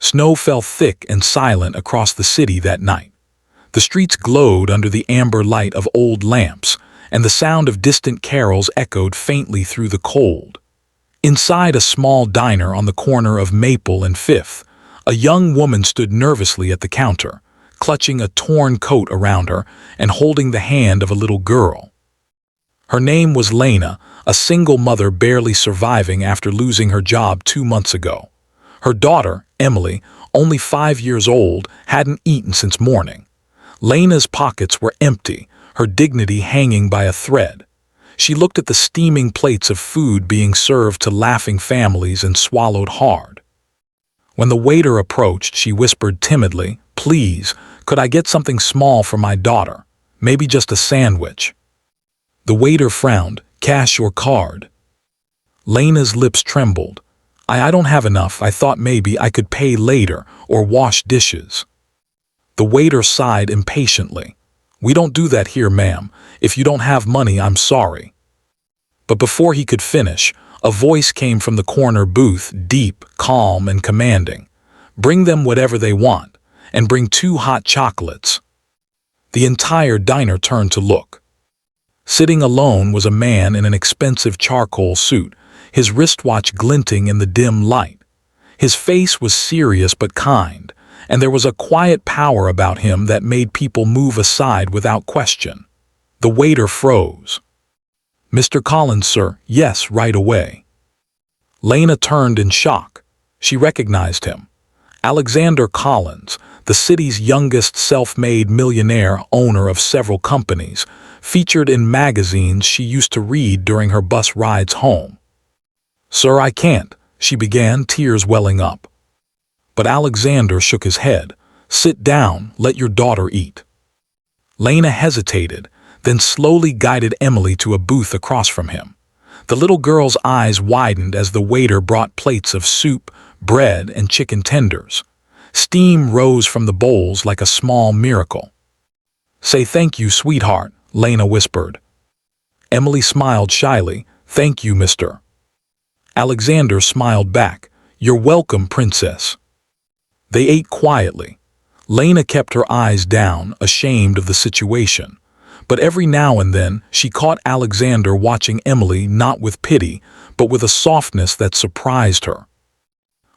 Snow fell thick and silent across the city that night. The streets glowed under the amber light of old lamps, and the sound of distant carols echoed faintly through the cold. Inside a small diner on the corner of Maple and Fifth, a young woman stood nervously at the counter, clutching a torn coat around her and holding the hand of a little girl. Her name was Lena, a single mother barely surviving after losing her job 2 months ago. Her daughter, Emily, only 5 years old, hadn't eaten since morning. Lena's pockets were empty, her dignity hanging by a thread. She looked at the steaming plates of food being served to laughing families and swallowed hard. When the waiter approached, she whispered timidly, "Please, could I get something small for my daughter? Maybe just a sandwich." The waiter frowned. "Cash or card?" Lena's lips trembled. I don't have enough. I thought maybe I could pay later or wash dishes." The waiter sighed impatiently. "We don't do that here, ma'am. If you don't have money, I'm sorry." But before he could finish, a voice came from the corner booth, deep, calm, and commanding. "Bring them whatever they want, and bring 2 hot chocolates." The entire diner turned to look. Sitting alone was a man in an expensive charcoal suit, his wristwatch glinting in the dim light. His face was serious but kind, and there was a quiet power about him that made people move aside without question. The waiter froze. "Mr. Collins, sir." "Yes, right away." Lena turned in shock. She recognized him. Alexander Collins, the city's youngest self-made millionaire, owner of several companies, featured in magazines she used to read during her bus rides home. "Sir, I can't," she began, tears welling up. But Alexander shook his head. "Sit down, let your daughter eat." Lena hesitated, then slowly guided Emily to a booth across from him. The little girl's eyes widened as the waiter brought plates of soup, bread, and chicken tenders. Steam rose from the bowls like a small miracle. "Say thank you, sweetheart," Lena whispered. Emily smiled shyly. "Thank you, mister." Alexander smiled back. "You're welcome, princess." They ate quietly. Lena kept her eyes down, ashamed of the situation. But every now and then she caught Alexander watching Emily not with pity, but with a softness that surprised her.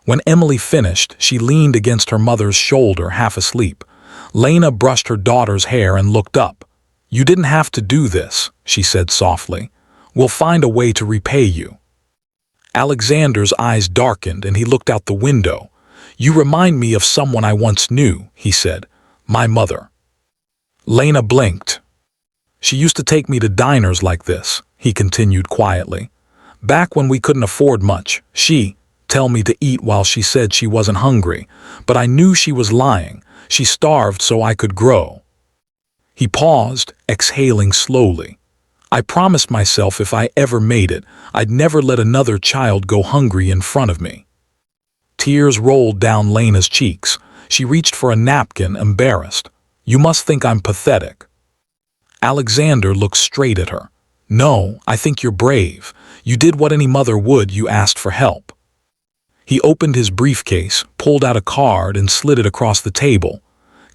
When Emily finished, she leaned against her mother's shoulder, half asleep. Lena brushed her daughter's hair and looked up. "You didn't have to do this," she said softly. "We'll find a way to repay you." Alexander's eyes darkened and he looked out the window. "You remind me of someone I once knew," he said. "My mother." Lena blinked. "She used to take me to diners like this," he continued quietly. "Back when we couldn't afford much, she'd tell me to eat while she said she wasn't hungry, but I knew she was lying. She starved so I could grow." He paused, exhaling slowly. "I promised myself if I ever made it, I'd never let another child go hungry in front of me." Tears rolled down Lena's cheeks. She reached for a napkin, embarrassed. "You must think I'm pathetic." Alexander looked straight at her. "No, I think you're brave. You did what any mother would. You asked for help." He opened his briefcase, pulled out a card, and slid it across the table.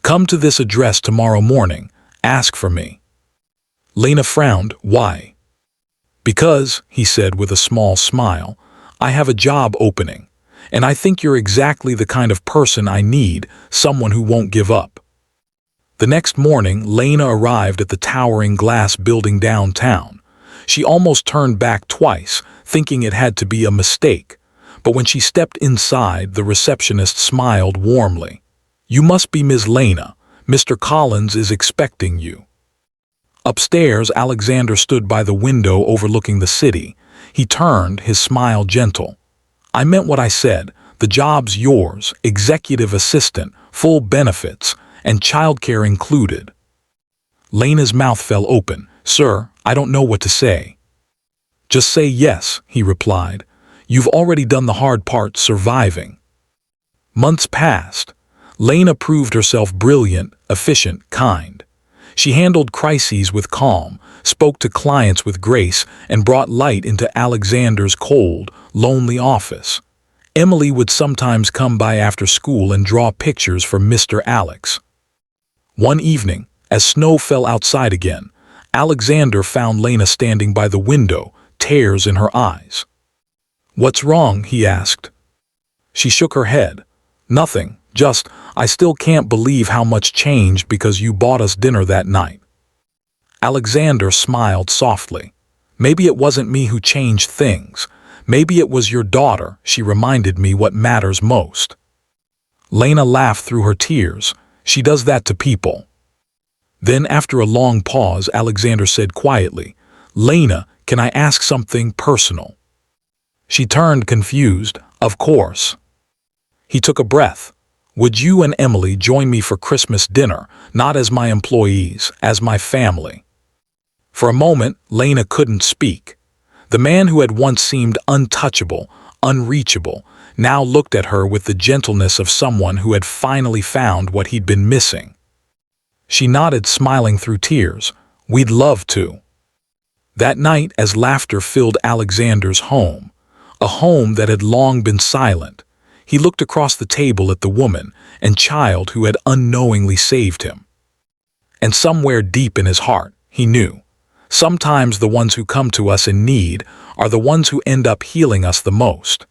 "Come to this address tomorrow morning. Ask for me." Lena frowned. "Why?" "Because," he said with a small smile, "I have a job opening, and I think you're exactly the kind of person I need, someone who won't give up." The next morning, Lena arrived at the towering glass building downtown. She almost turned back twice, thinking it had to be a mistake. But when she stepped inside, the receptionist smiled warmly. "You must be Ms. Lena. Mr. Collins is expecting you." Upstairs, Alexander stood by the window overlooking the city. He turned, his smile gentle. "I meant what I said. The job's yours, executive assistant, full benefits, and childcare included." Lena's mouth fell open. "Sir, I don't know what to say." "Just say yes," he replied. "You've already done the hard part, surviving." Months passed. Lena proved herself brilliant, efficient, kind. She handled crises with calm, spoke to clients with grace, and brought light into Alexander's cold, lonely office. Emily would sometimes come by after school and draw pictures for Mr. Alex. One evening, as snow fell outside again, Alexander found Lena standing by the window, tears in her eyes. "What's wrong?" he asked. She shook her head. "Nothing, just, I still can't believe how much changed because you bought us dinner that night." Alexander smiled softly. "Maybe it wasn't me who changed things. Maybe it was your daughter. She reminded me what matters most." Lena laughed through her tears. "She does that to people." Then, after a long pause, Alexander said quietly, "Lena, can I ask something personal?" She turned confused. "Of course." He took a breath. "Would you and Emily join me for Christmas dinner, not as my employees, as my family?" For a moment, Lena couldn't speak. The man who had once seemed untouchable, unreachable, now looked at her with the gentleness of someone who had finally found what he'd been missing. She nodded, smiling through tears. "We'd love to." That night, as laughter filled Alexander's home, a home that had long been silent, he looked across the table at the woman and child who had unknowingly saved him. And somewhere deep in his heart, he knew, sometimes the ones who come to us in need are the ones who end up healing us the most.